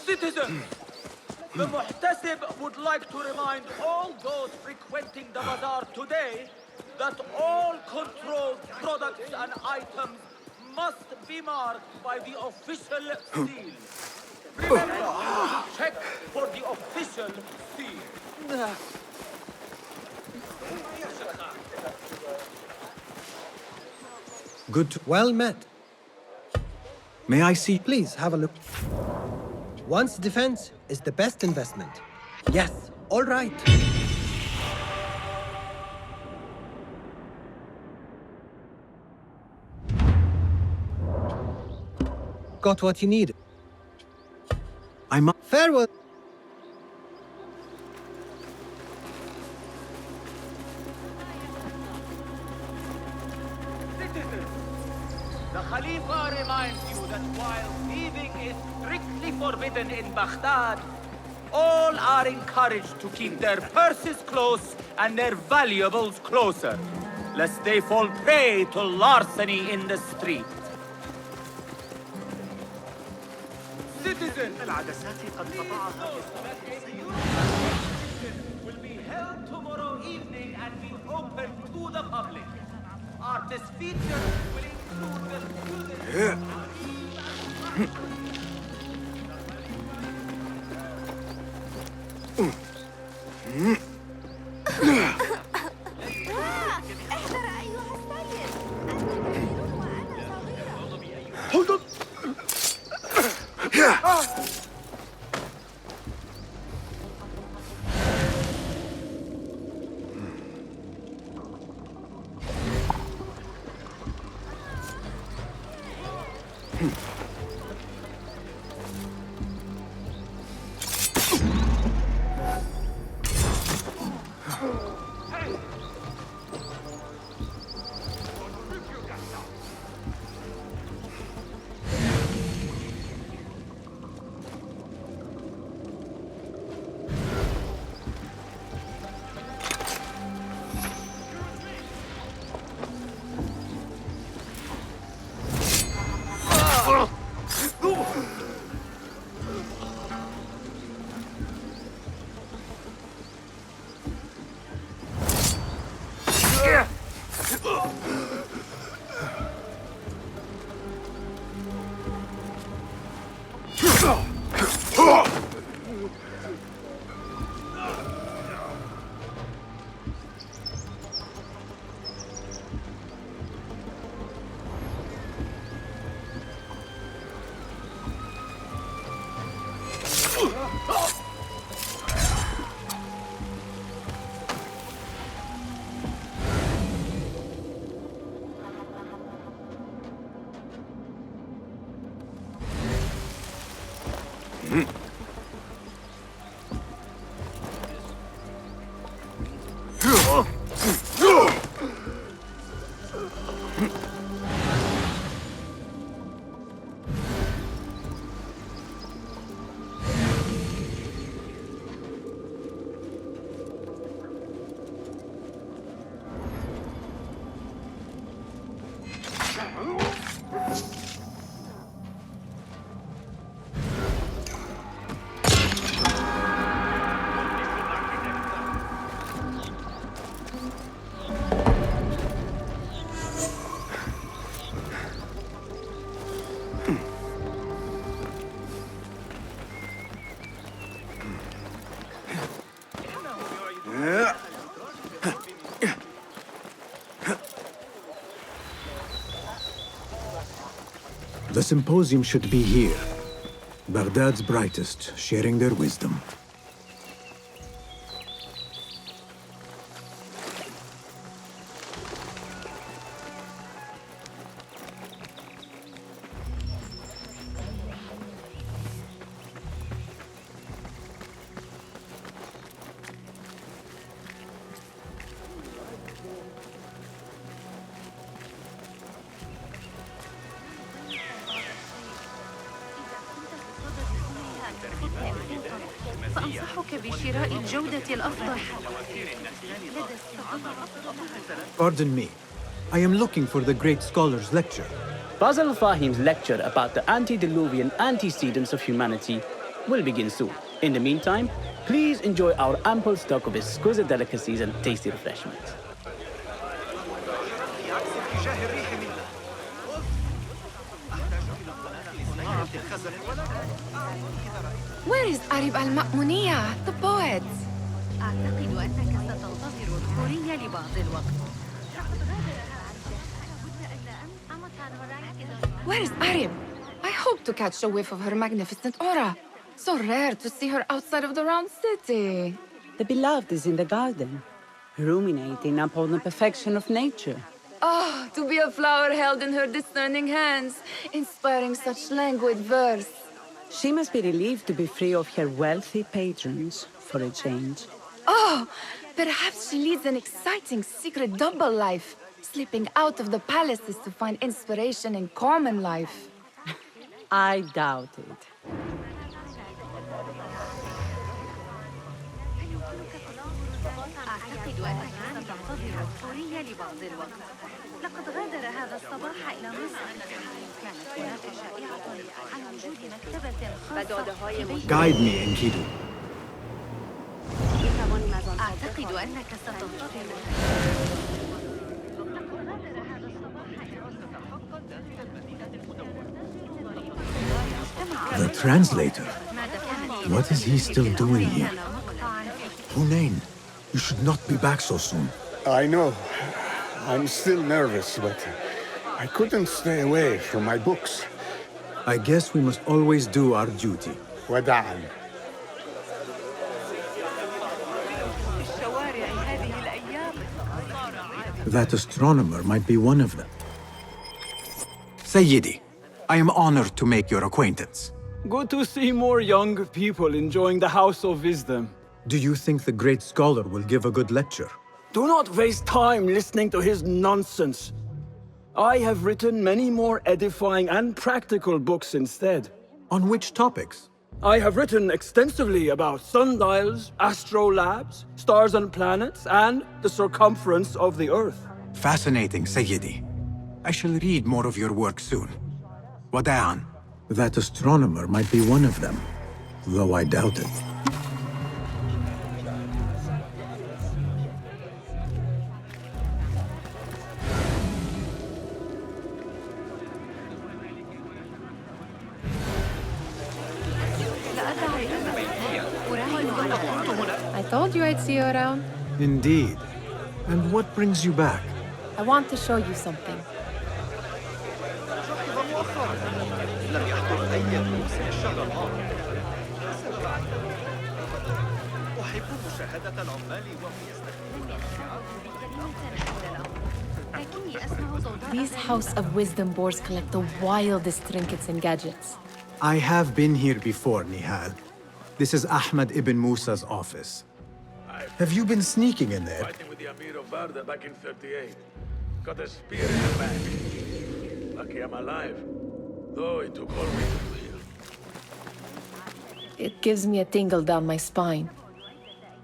Citizens, the Muhtasib would like to remind all those frequenting the bazaar today that all controlled products and items must be marked by the official seal. Remember to check for the official seal. Well met. May I see? Please have a look. One's defense is the best investment. Yes, all right. Got what you need. I'm up. Farewell. Citizens, the Khalifa reminds you that while thieving is strictly forbidden in Baghdad, all are encouraged to keep their purses close and their valuables closer, lest they fall prey to larceny in the street. Citizens, will be held tomorrow evening and be open to the public. Artist features will include the Hold on! The symposium should be here. Baghdad's brightest, sharing their wisdom. يسمحك بشراء الجودة الأفضل. Pardon me. I am looking for the great scholar's lecture. Basil Fahim's lecture about the antediluvian antecedents of humanity will begin soon. In the meantime, please enjoy our ample stock of exquisite delicacies and tasty refreshments. Where is Arib al-Ma'muniya, the poet? أعتقد أنك ستنتظر الحورية لبعض الوقت. Where is Arib? I hope to catch a whiff of her magnificent aura. So rare to see her outside of the round city. The beloved is in the garden, ruminating upon the perfection of nature. Oh, to be a flower held in her discerning hands, inspiring such languid verse. She must be relieved to be free of her wealthy patrons for a change. Oh, perhaps she leads an exciting secret double life, slipping out of the palaces to find inspiration in common life. I doubt it. أعتقد أنك ستنتظر الحورية لبعض الوقت. لقد غادر هذا الصباح إلى مصر. كانت هناك شائعة عن وجود مكتبة خاصة. Guide me, Enkidu. أعتقد أنك ستنتظر. The translator? What is he still doing here? Hunain, you should not be back so soon. I know. I'm still nervous, but I couldn't stay away from my books. I guess we must always do our duty. وداعاً. That astronomer might be one of them. Sayyidi, I am honored to make your acquaintance. Good to see more young people enjoying the House of Wisdom. Do you think the great scholar will give a good lecture? Do not waste time listening to his nonsense. I have written many more edifying and practical books instead. On which topics? I have written extensively about sundials, astrolabes, stars and planets, and the circumference of the Earth. Fascinating, Sayyidi. I shall read more of your work soon. Wada'an. That astronomer might be one of them, though I doubt it. I told you I'd see you around. Indeed. And what brings you back? I want to show you something. These House of Wisdom boards collect the wildest trinkets and gadgets. I have been here before, Nihal. This is Ahmed Ibn Musa's office. Have you been sneaking in there? Fighting with the Amir of Barda back in 38. Got a spear in the back. Lucky I'm alive. Though it took all week to heal. It gives me a tingle down my spine.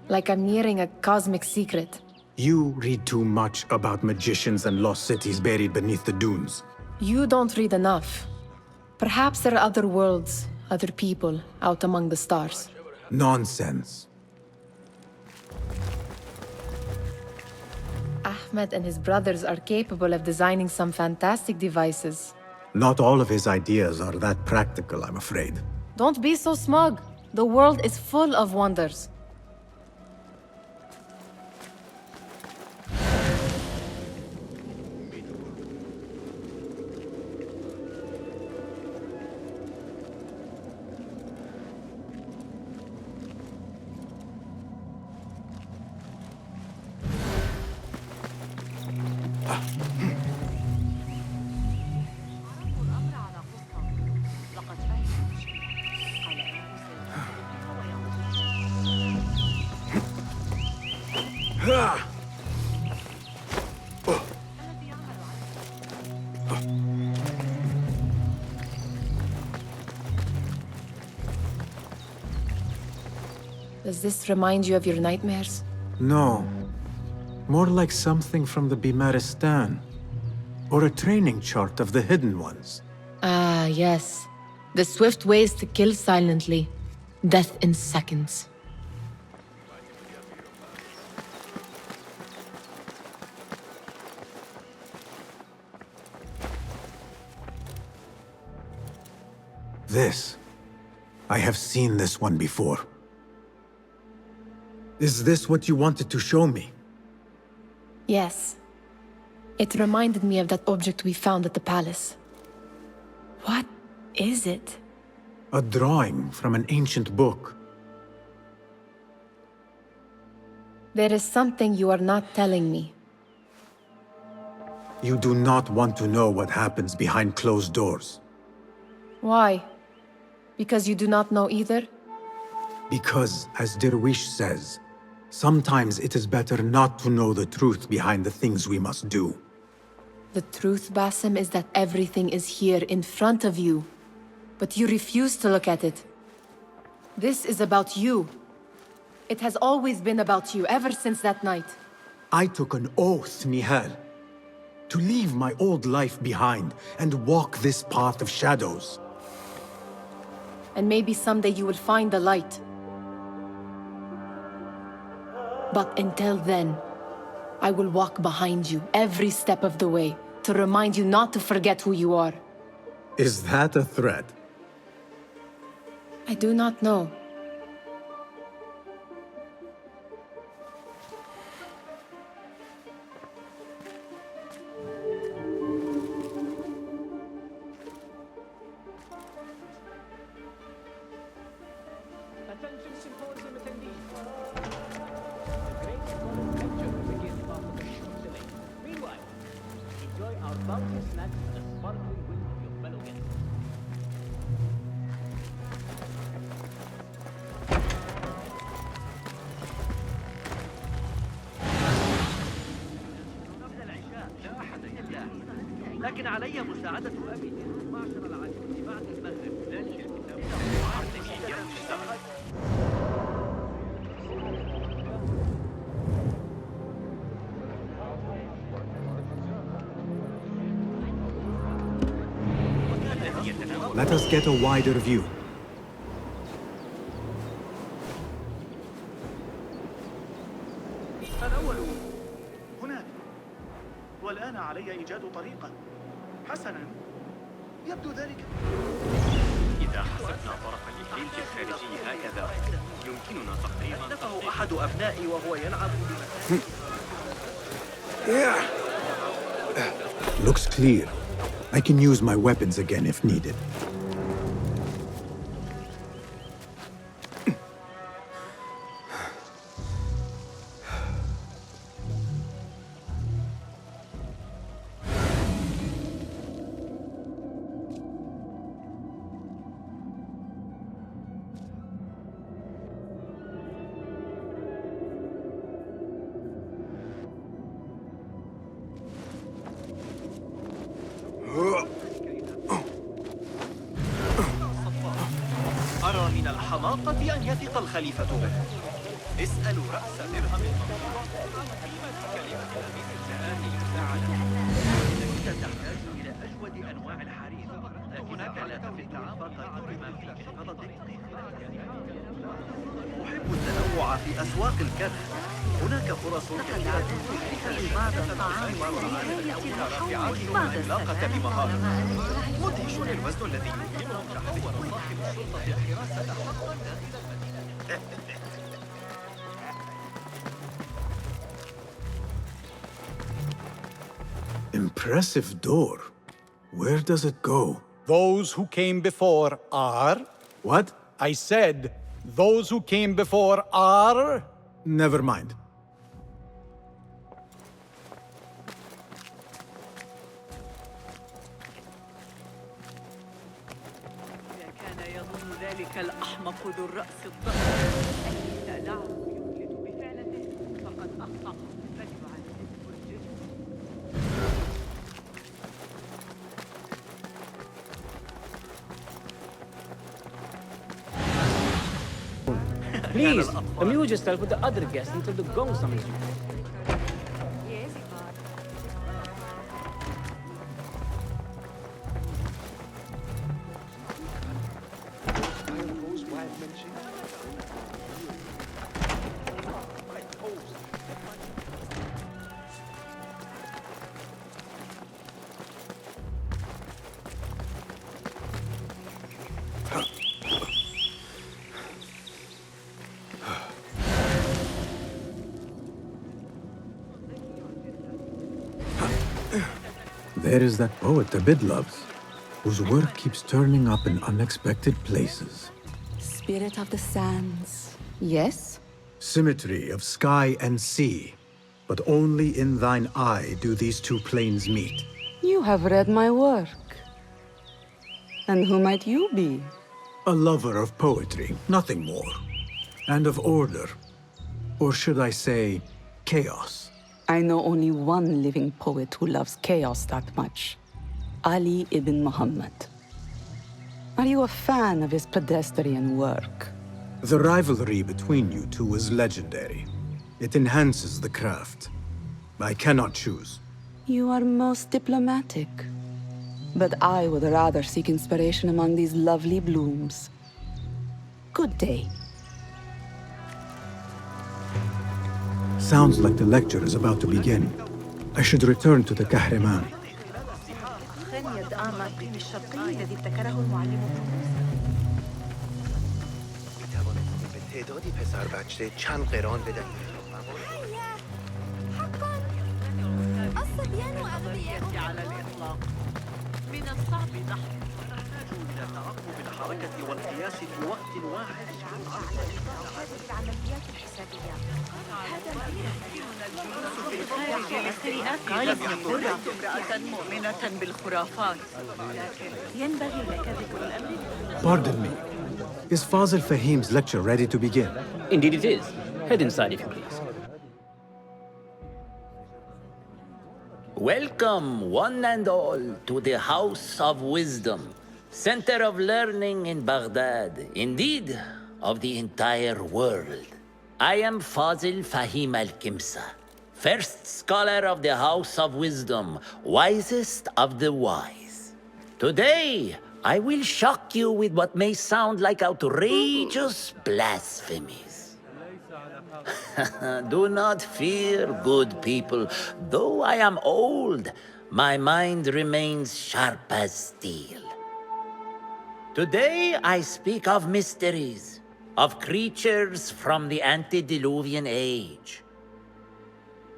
Like I'm nearing a cosmic secret. You read too much about magicians and lost cities buried beneath the dunes. You don't read enough. Perhaps there are other worlds, other people, out among the stars. Nonsense. Ahmed and his brothers are capable of designing some fantastic devices. Not all of his ideas are that practical, I'm afraid. Don't be so smug. The world is full of wonders. Does this remind you of your nightmares? No. More like something from the Bimaristan. Or a training chart of the Hidden Ones. Ah, yes. The swift ways to kill silently. Death in seconds. This. I have seen this one before. Is this what you wanted to show me? Yes. It reminded me of that object we found at the palace. What is it? A drawing from an ancient book. There is something you are not telling me. You do not want to know what happens behind closed doors. Why? Because you do not know either? Because, as Derwish says, sometimes it is better not to know the truth behind the things we must do. The truth, Basim, is that everything is here in front of you. But you refuse to look at it. This is about you. It has always been about you, ever since that night. I took an oath, Nihal, to leave my old life behind and walk this path of shadows. And maybe someday you will find the light. But until then, I will walk behind you every step of the way to remind you not to forget who you are. Is that a threat? I do not know. Attention symposium attendees. The great scholar's lecture begins after a short delay. Meanwhile, enjoy our bounty snacks and a sparkling wind of your fellow guests. لكن علي مساعدة أبي معشر العجوز بعد المغرب. ذلك الكتاب Let us get a wider view. الأول هناك، والآن علي إيجاد طريقة. حسناً، يبدو ذلك. إذا حسبنا طرف الإكليل الخارجي هكذا يمكننا تقريباً نفه أحد أبنائي وهو يلعب Looks clear. I can use my weapons again if needed. أرى من الحماقة أن يثق الخليفة به. اسألوا رأس درهم أنت تحتاج إلى أجود أنواع الحرير، لكنك لا تفت عامة بما فيه غلط. أحب التنوع في أسواق الكرخ. هناك فرص كثيرة للتشريك بعد الطعام ورعاية الحول بعد العلاقة بمهارة. مدهش الوزن الذي يمكنهم تحويل صاحب السلطة الحراسة حقا داخل المدينة. Impressive door. Where does it go? Those who came before are... What? I said, those who came before are... Never mind. إذا كان يظن ذلك الأحمق ذو الرأس الضخم أني سأدعه يفلت بفعلته فقد أخطأ فليعذبه الجسم. Please, amuse yourself with the other guests until the gong summons you. There is that poet Abid loves, whose work keeps turning up in unexpected places. Spirit of the sands. Yes? Symmetry of sky and sea, but only in thine eye do these two planes meet. You have read my work. And who might you be? A lover of poetry, nothing more. And of order. Or should I say, chaos. I know only one living poet who loves chaos that much. Ali ibn Muhammad. Are you a fan of his pedestrian work? The rivalry between you two is legendary. It enhances the craft. I cannot choose. You are most diplomatic. But I would rather seek inspiration among these lovely blooms. Good day. Sounds like the lecture is about to begin. I should return to the Kahraman. من الصعب نحن إلى تعقب الحركة والقياس في وقت واحد العمليات الحسابية. هذا لا يمكننا الجلوس في الخارج لاستئناف امرأة مؤمنة بالخرافات، لكن ينبغي لك ذكر الأمر. Pardon me. Is Fazil Fahim's lecture ready to begin? Indeed it is. Head inside if you please. Welcome, one and all, to the House of Wisdom, center of learning in Baghdad, indeed, of the entire world. I am Fazil Fahim al-Kimsa, first scholar of the House of Wisdom, wisest of the wise. Today, I will shock you with what may sound like outrageous blasphemies. Do not fear, good people. Though I am old, my mind remains sharp as steel. Today I speak of mysteries, of creatures from the antediluvian age.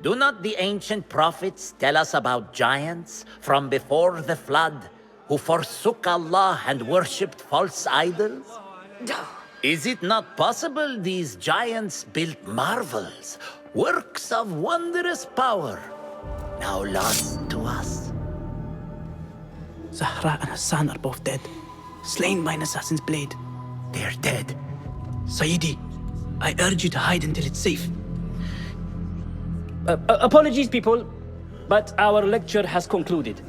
Do not the ancient prophets tell us about giants from before the flood who forsook Allah and worshipped false idols? Is it not possible these giants built marvels, works of wondrous power, now lost to us? Zahra and Hassan are both dead, slain by an assassin's blade. They're dead. Sayyidi, I urge you to hide until it's safe. Apologies, people, but our lecture has concluded.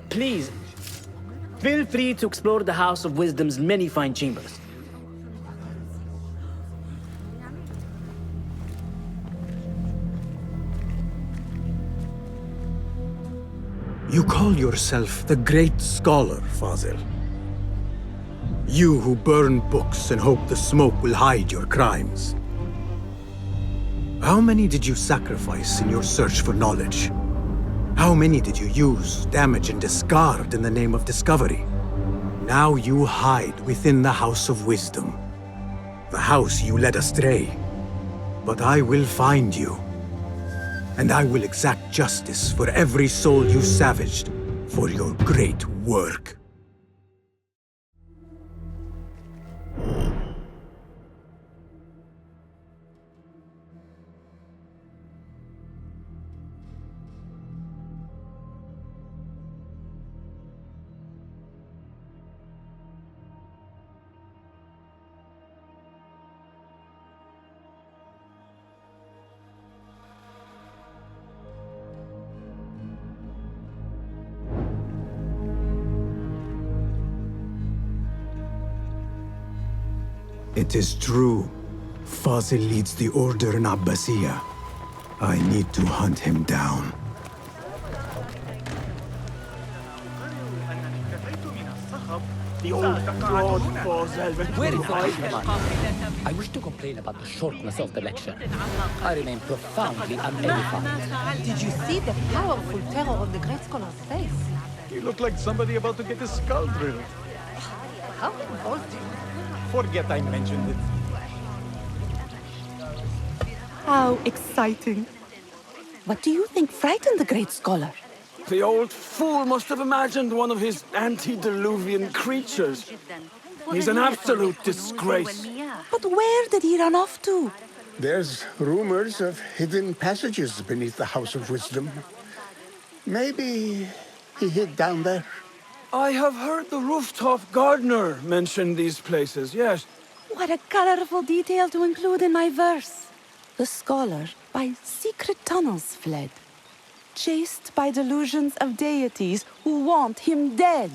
Please, feel free to explore the House of Wisdom's many fine chambers. You call yourself the great scholar, Fazil. You who burn books and hope the smoke will hide your crimes. How many did you sacrifice in your search for knowledge? How many did you use, damage, and discard in the name of discovery? Now you hide within the House of Wisdom. The house you led astray. But I will find you. And I will exact justice for every soul you savaged for your great work. It is true. Fazil leads the order in Abbasiyah. I need to hunt him down. The old god Fazil. Where is Ahmad? I wish to complain about the shortness of the lecture. I remain profoundly unedified. Did you see the powerful terror on the great scholar's face? He looked like somebody about to get his skull drilled. How revolting. Forget I mentioned it. How exciting. What do you think frightened the great scholar? The old fool must have imagined one of his antediluvian creatures. He's an absolute disgrace. But where did he run off to? There's rumors of hidden passages beneath the House of Wisdom. Maybe he hid down there. I have heard the rooftop gardener mention these places, yes. What a colorful detail to include in my verse. The scholar by secret tunnels fled, chased by delusions of deities who want him dead.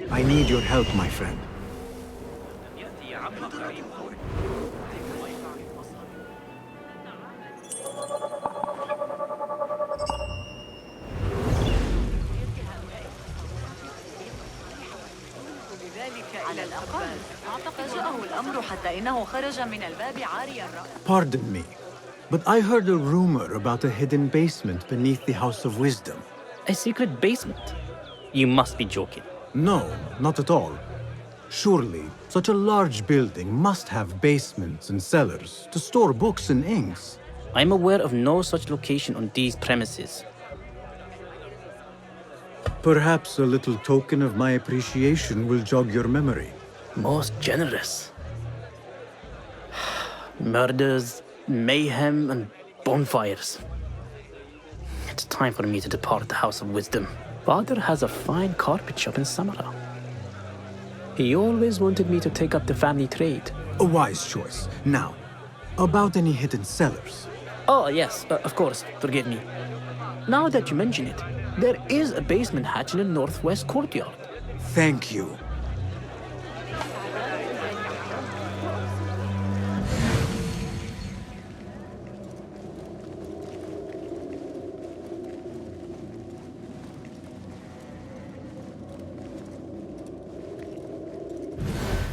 I need your help, my friend. على الأقل فاجأه الأمر حتى إنه خرج من الباب عاري الرأس. Pardon me, but I heard a rumor about a hidden basement beneath the House of Wisdom. A secret basement? You must be joking. No, not at all. Surely, such a large building must have basements and cellars to store books and inks. I'm aware of no such location on these premises. Perhaps a little token of my appreciation will jog your memory. Most generous. Murders, mayhem, and bonfires. It's time for me to depart the House of Wisdom. Father has a fine carpet shop in Samarra. He always wanted me to take up the family trade. A wise choice. Now, about any hidden cellars. Oh, yes, of course, forgive me. Now that you mention it, there is a basement hatch in the northwest courtyard. Thank you.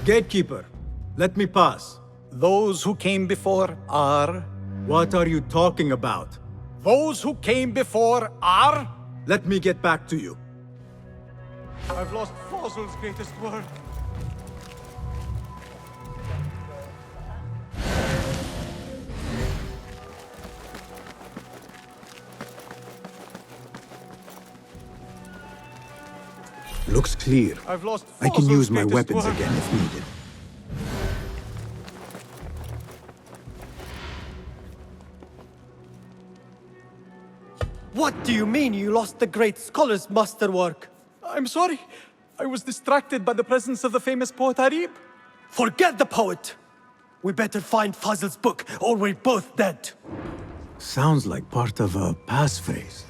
Gatekeeper, let me pass. Those who came before are... What are you talking about? Those who came before are... Let me get back to you. I've lost Fazil's greatest work. Looks clear. I've lost I can use my Fazil's weapons greatest again if needed. What do you mean you lost the great scholar's masterwork? I'm sorry. I was distracted by the presence of the famous poet Arib. Forget the poet! We better find Fazil's book, or we're both dead. Sounds like part of a passphrase.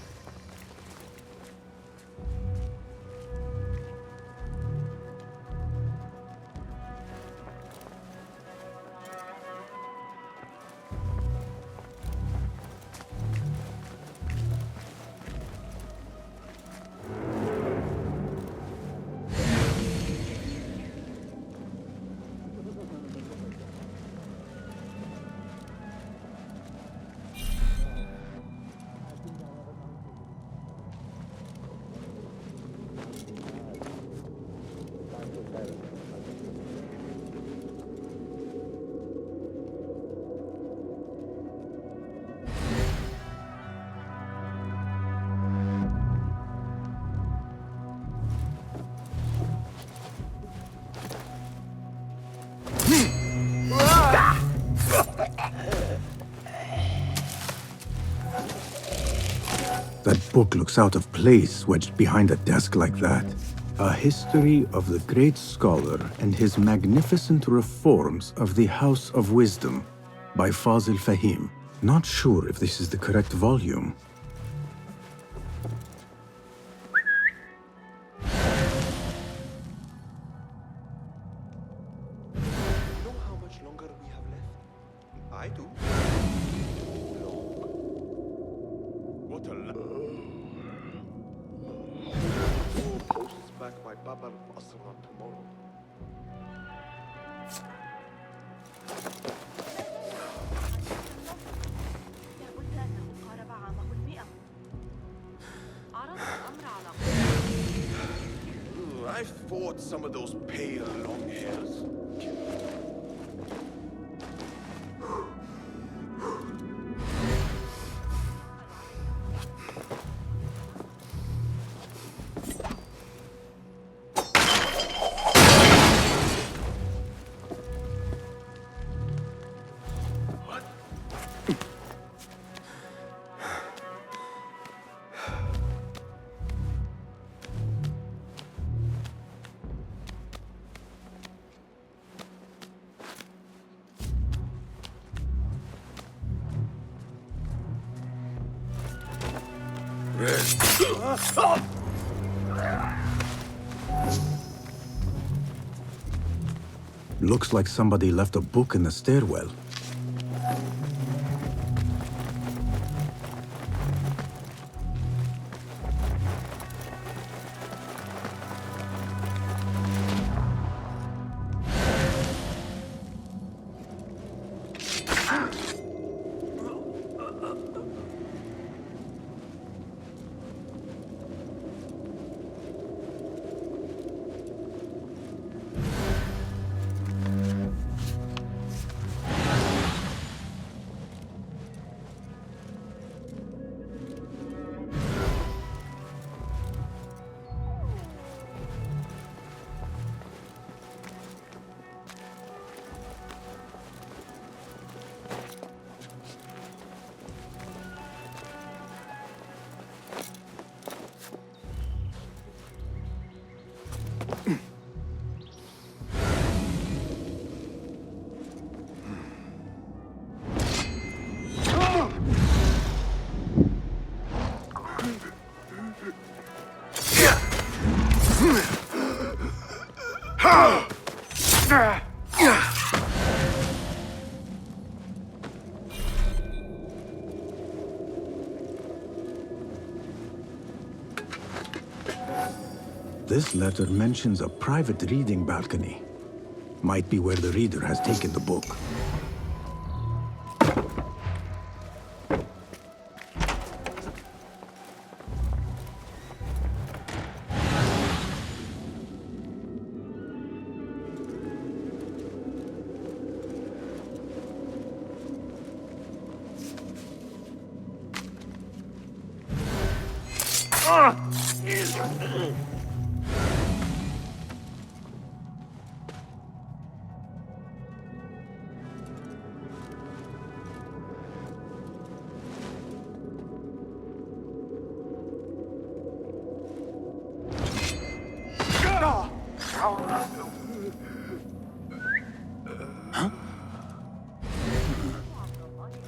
That book looks out of place wedged behind a desk like that. A history of the great scholar and his magnificent reforms of the House of Wisdom by Fazil Fahim. Not sure if this is the correct volume. I fought some of those pale long hairs. Looks like somebody left a book in the stairwell. This letter mentions a private reading balcony. Might be where the reader has taken the book.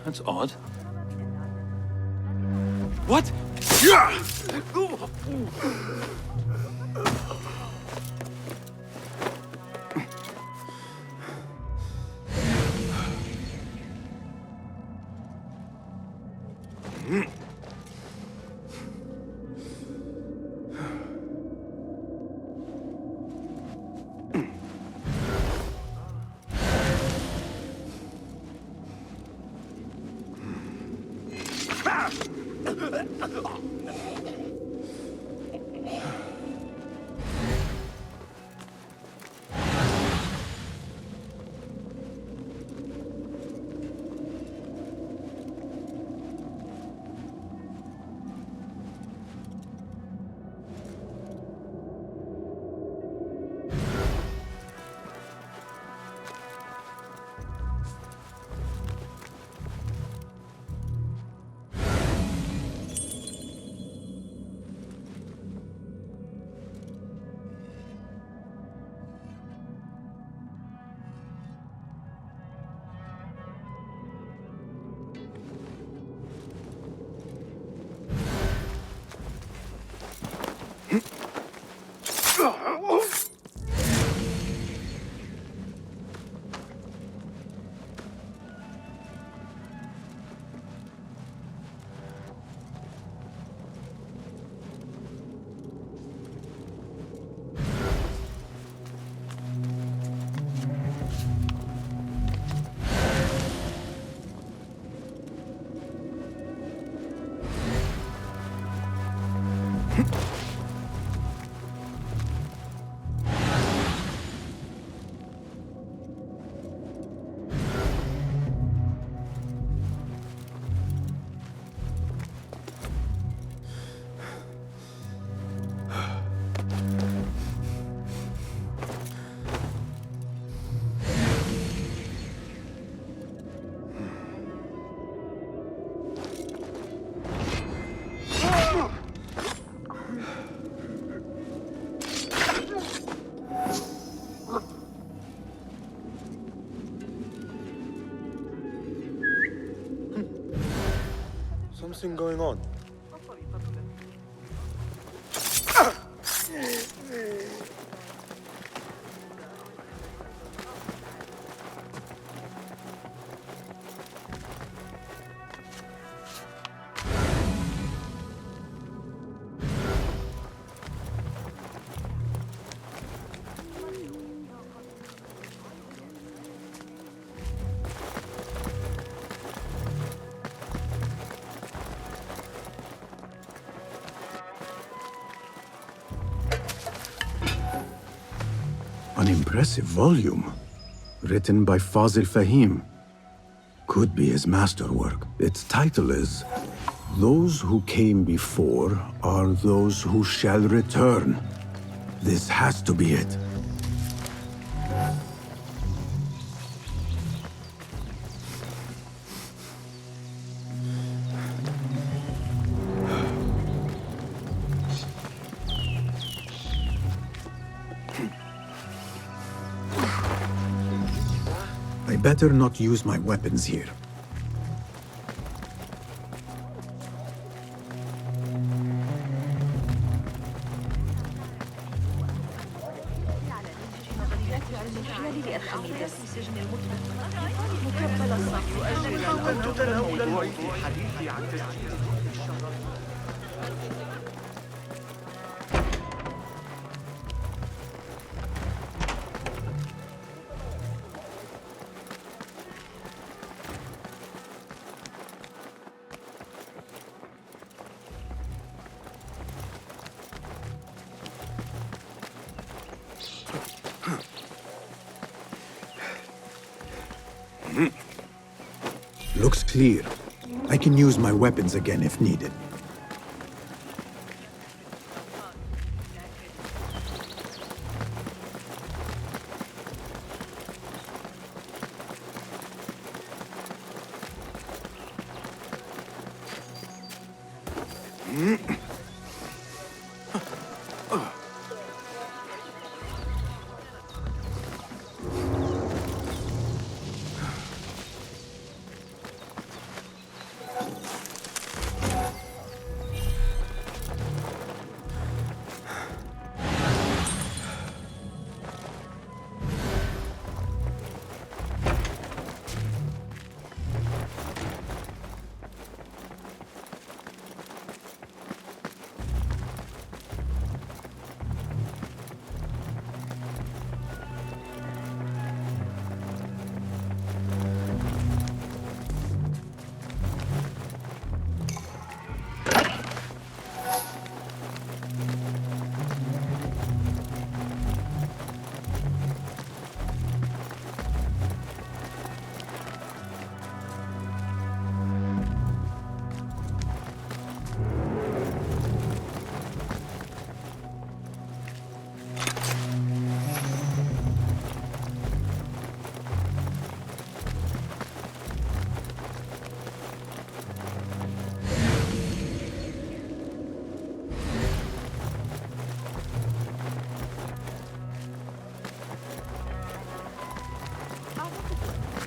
That's odd. What? Something going on. An impressive volume, written by Fazil Fahim. Could be his masterwork. Its title is, "Those who came before are those who shall return." This has to be it. I better not use my weapons here. Looks clear. I can use my weapons again if needed.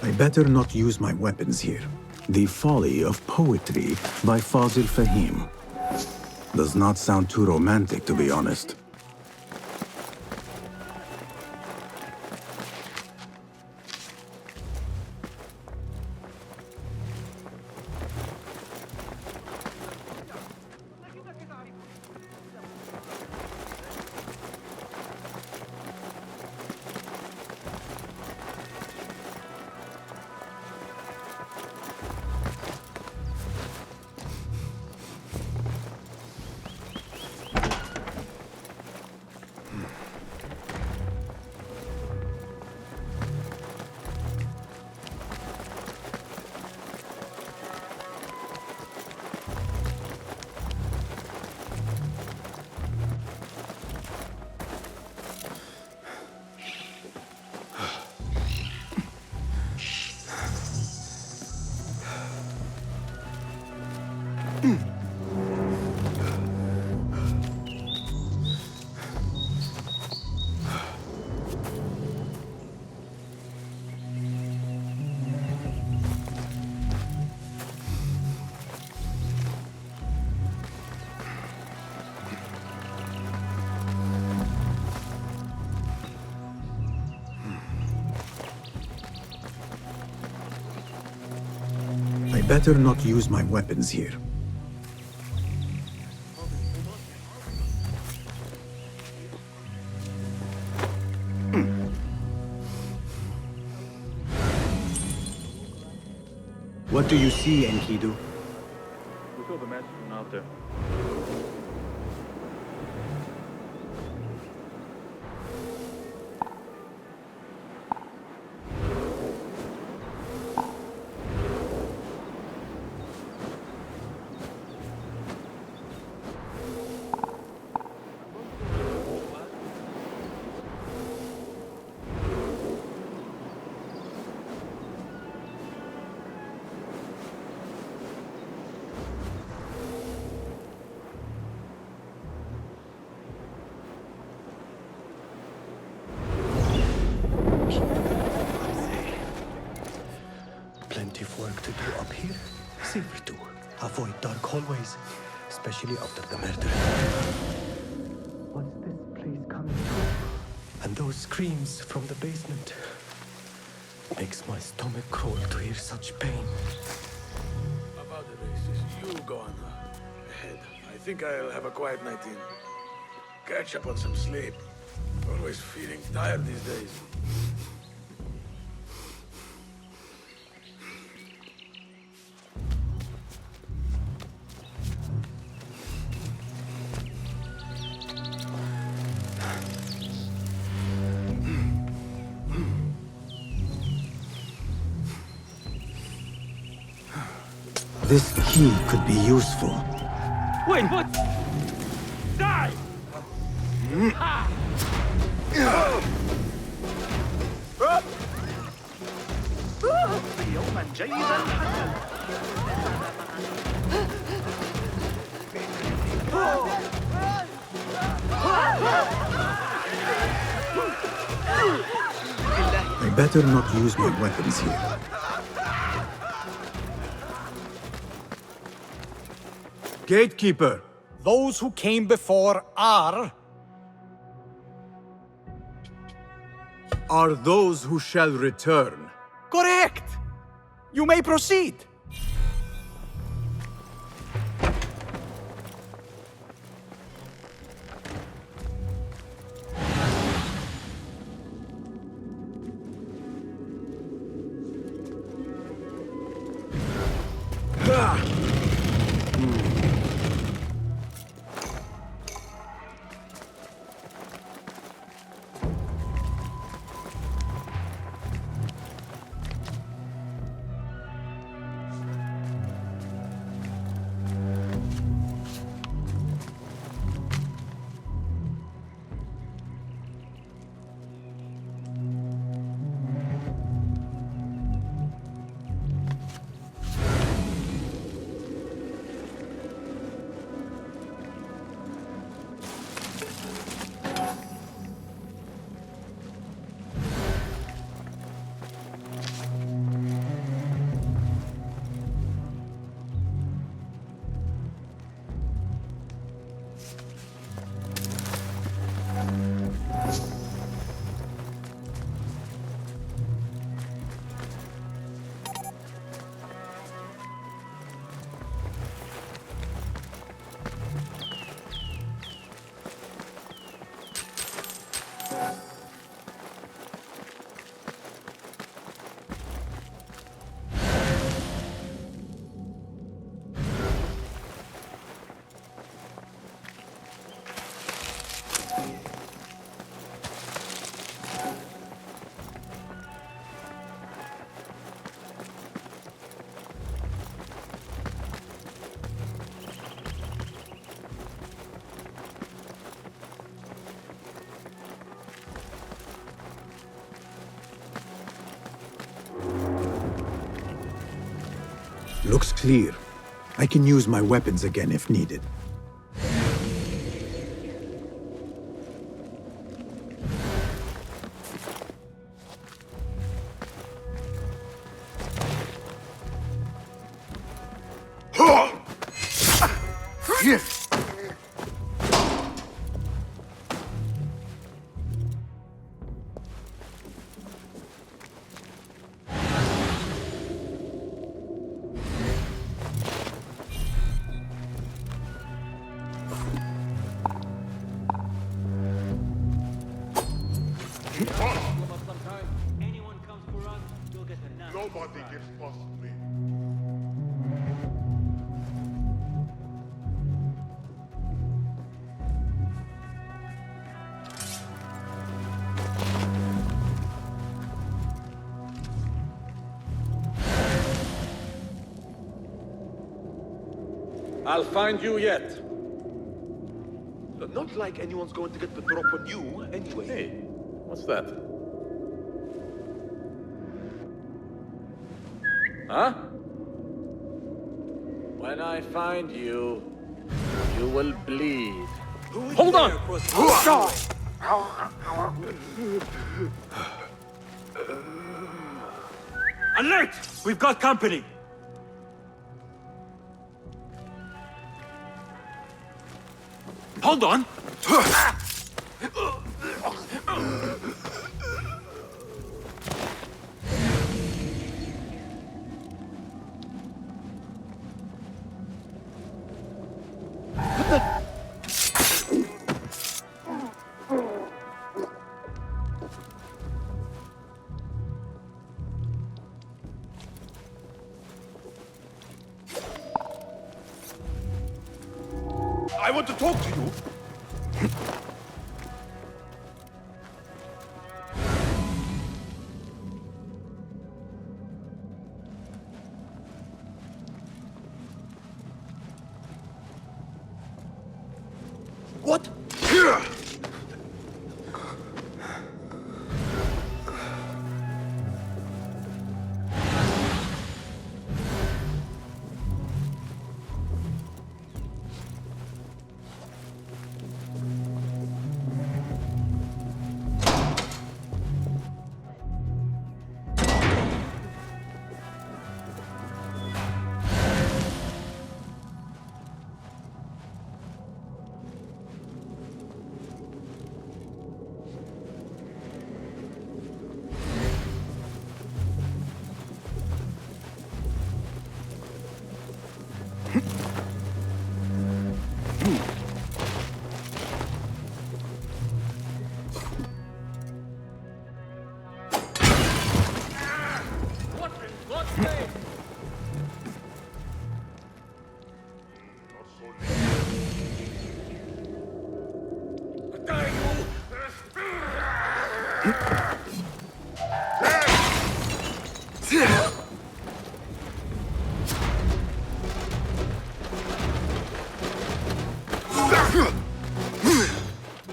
I better not use my weapons here. The Folly of Poetry by Fazil Fahim. Does not sound too romantic, to be honest. better not use my weapons here. What do you see, Enkidu? We saw the message from out there. Plenty of work to do up here. Safer to avoid dark hallways, especially after the murder. What's this place coming to? And those screams from the basement. Makes my stomach crawl to hear such pain. About the races, you go on ahead. I think I'll have a quiet night in. Catch up on some sleep. Always feeling tired these days. This key could be useful. Wait, what? Die! Ha! يوما جيدا حتى I better not use my weapons here. Gatekeeper! Those who came before are those who shall return. correct! You may proceed. Looks clear. I can use my weapons again if needed. Anyone comes for us, you'll get a nasty Nobody gets past me. I'll find you yet. Not like anyone's going to get the drop on you, anyway. Hey, what's that? Huh? When I find you, you will bleed. Hold on! Alert! We've got company! Hold on! I want to talk to you. What?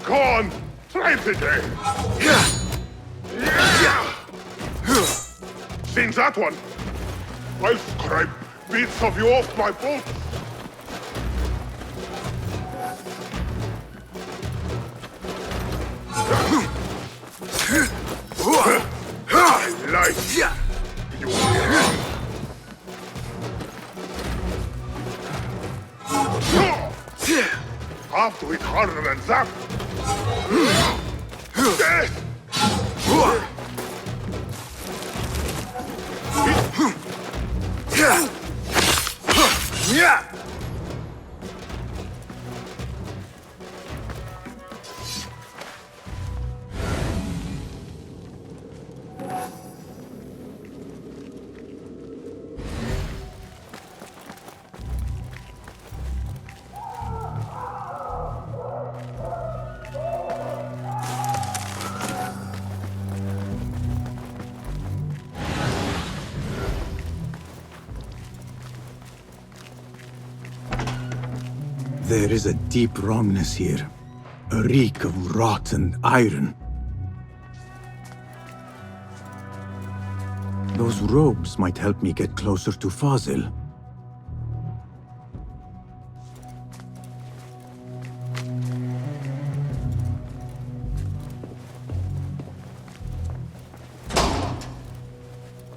Go on, try it again. Seen that one? I'll scrape bits of you off my boat. I like you. Have to hit harder than that. Yeah! There is a deep wrongness here. A reek of rotten iron. Those robes might help me get closer to Fazil.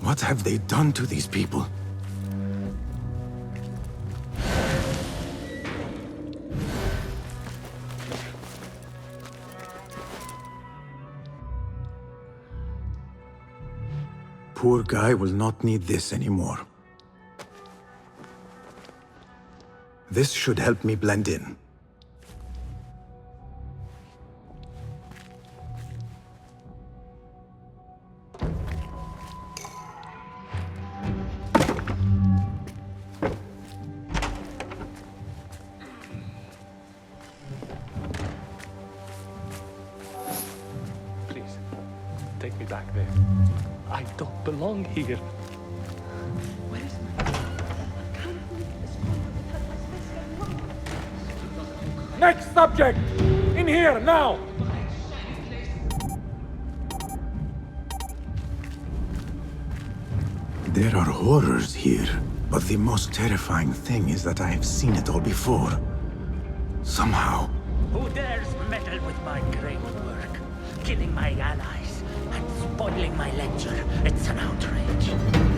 What have they done to these people? Poor guy will not need this anymore. This should help me blend in. take me back there. I don't belong here. Next subject! In here, now! There are horrors here, but the most terrifying thing is that I have seen it all before. Somehow. Who dares meddle with my great work? Killing my allies and spoiling my lecture. It's an outrage.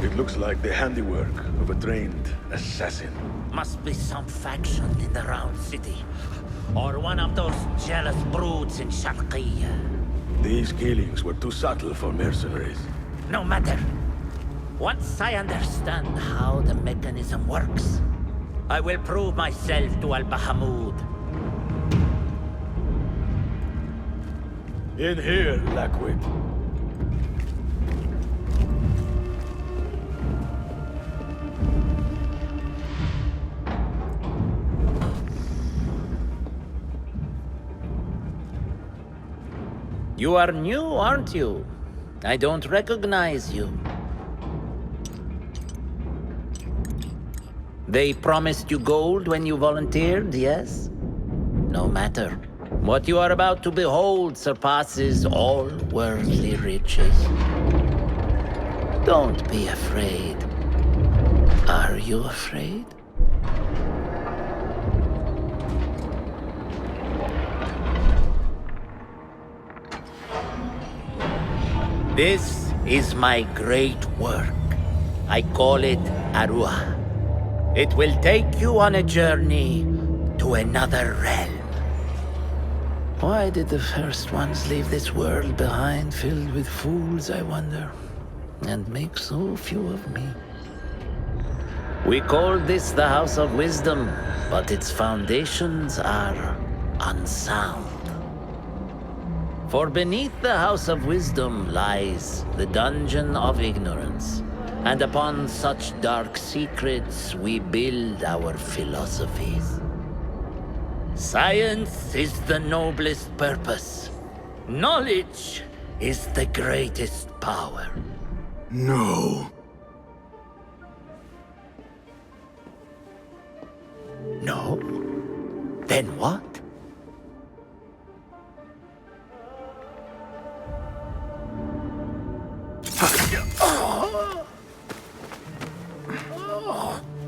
It looks like the handiwork of a trained assassin. Must be some faction in the Round City. Or one of those jealous broods in Sharqiyya. These killings were too subtle for mercenaries. No matter. Once I understand how the mechanism works, I will prove myself to Al-Bahamud. In here, Lackwit. You are new, aren't you? I don't recognize you. They promised you gold when you volunteered, yes? No matter. What you are about to behold surpasses all worldly riches. Don't be afraid. Are you afraid? This is my great work. I call it Arua. It will take you on a journey to another realm. Why did the first ones leave this world behind filled with fools, I wonder, and make so few of me? We call this the House of Wisdom, but its foundations are unsound. For beneath the House of Wisdom lies the Dungeon of Ignorance, and upon such dark secrets we build our philosophies. Science is the noblest purpose. Knowledge is the greatest power. No. No? Then what?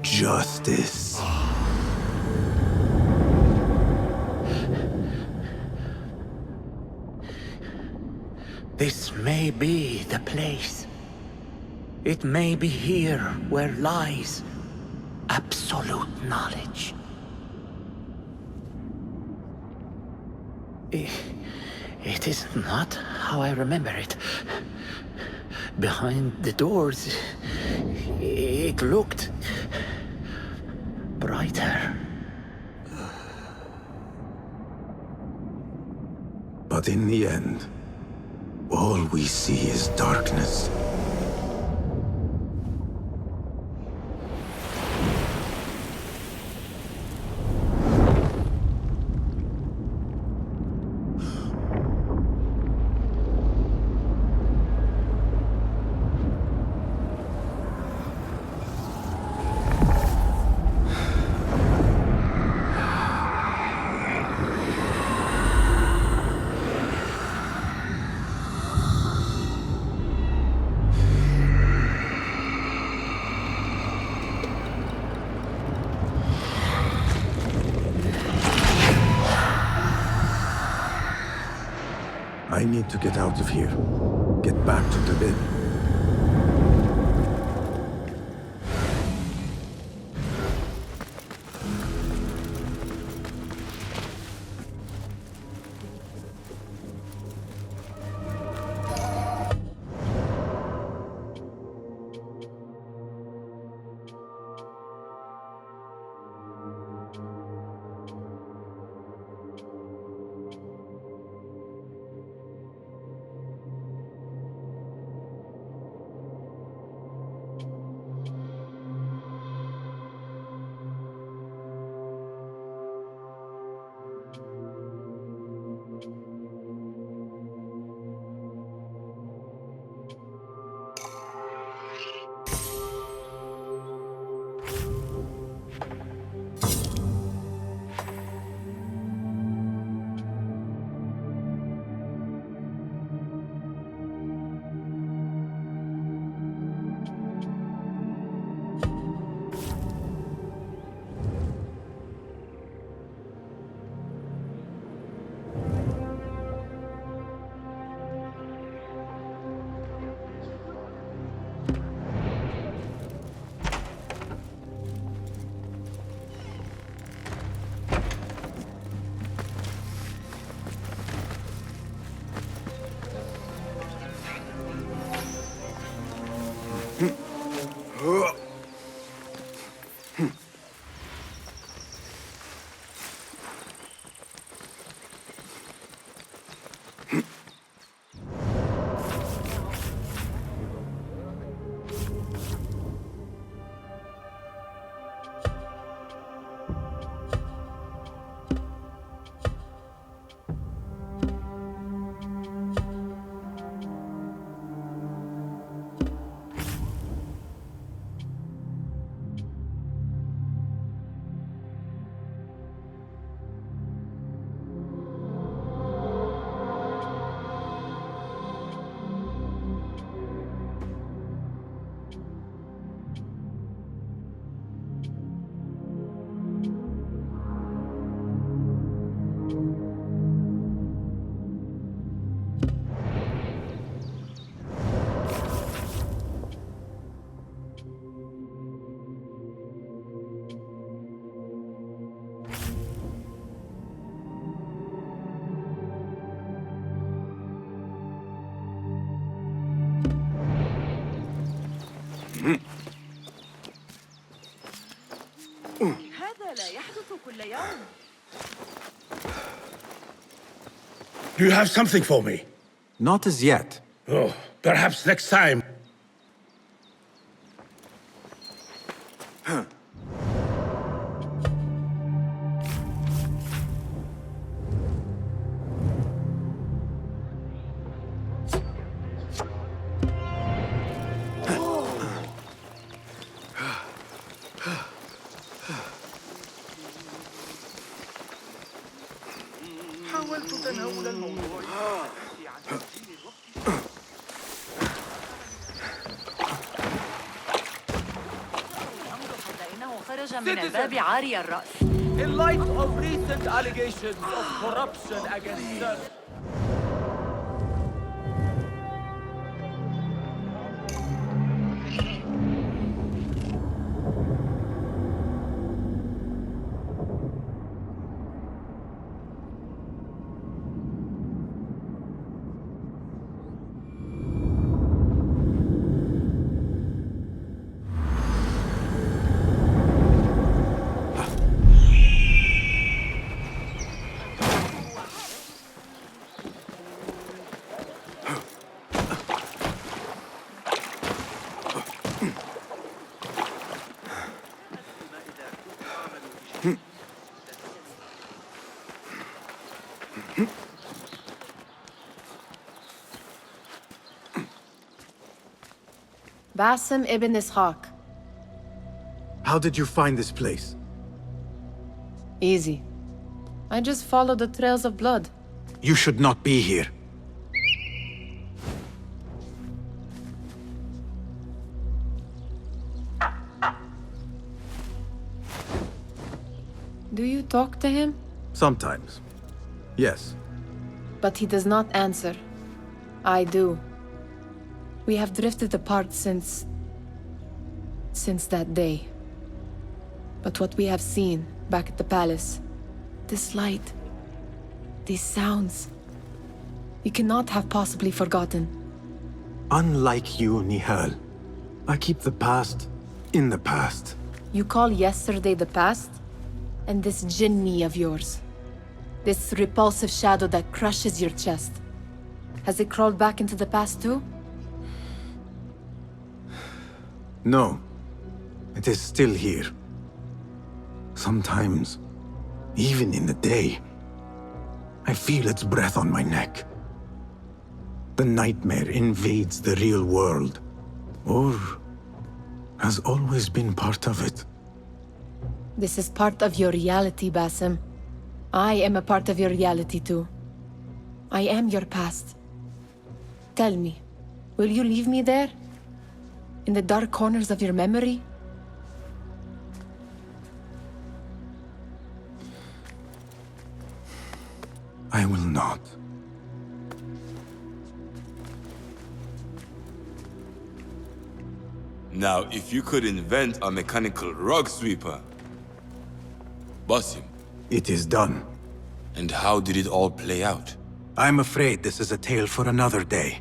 Justice. This may be the place. It may be here where lies absolute knowledge. It is not how I remember it. Behind the doors, it looked brighter. But in the end, all we see is darkness. I need to get out of here. Get back to the bed. Do you have something for me? Not as yet. Oh, perhaps next time. حاولت تناول الموضوع خرج من الباب عاري الرأس. In light of recent allegations of corruption against them. Basim Ibn Ishaq. How did you find this place? Easy. I just followed the trails of blood. You should not be here. Do you talk to him? Sometimes. Yes. But he does not answer. I do. We have drifted apart since that day. But what we have seen back at the palace, this light, these sounds, you cannot have possibly forgotten. Unlike you, Nihal, I keep the past in the past. You call yesterday the past? And this jinni of yours, this repulsive shadow that crushes your chest, has it crawled back into the past too? No. It is still here. Sometimes, even in the day, I feel its breath on my neck. The nightmare invades the real world, or has always been part of it. This is part of your reality, Basim. I am a part of your reality too. I am your past. Tell me, will you leave me there? In the dark corners of your memory? I will not. Now, if you could invent a mechanical rug sweeper... Basim. It is done. And how did it all play out? I'm afraid this is a tale for another day.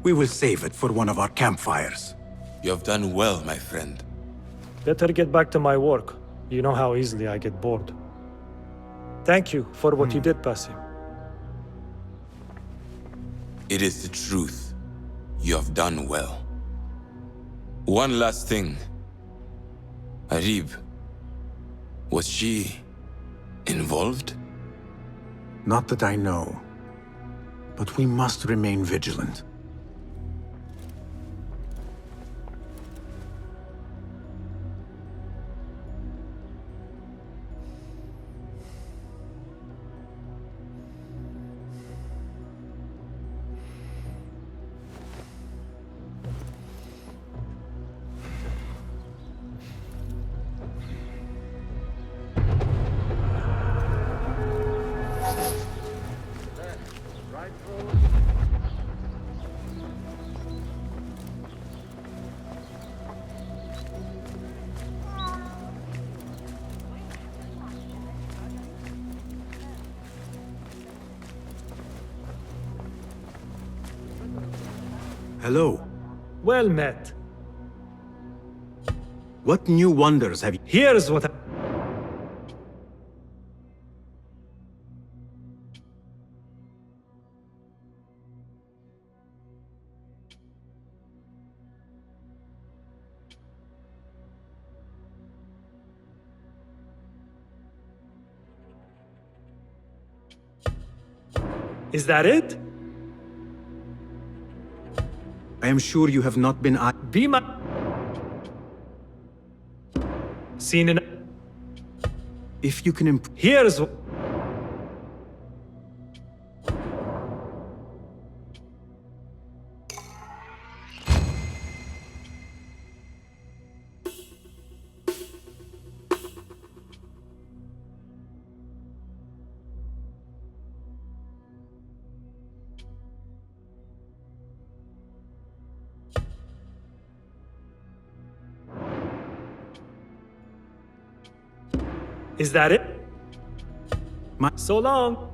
We will save it for one of our campfires. You have done well, my friend. Better get back to my work. You know how easily I get bored. Thank you for what you did, Basim. It is the truth. You have done well. One last thing. Arib, was she involved? Not that I know. But we must remain vigilant. Hello. Well met. What new wonders have you... Here's what Is that it? I am sure you have not been... Be my... Seen in... If you can Here's... Is that it? My... So long.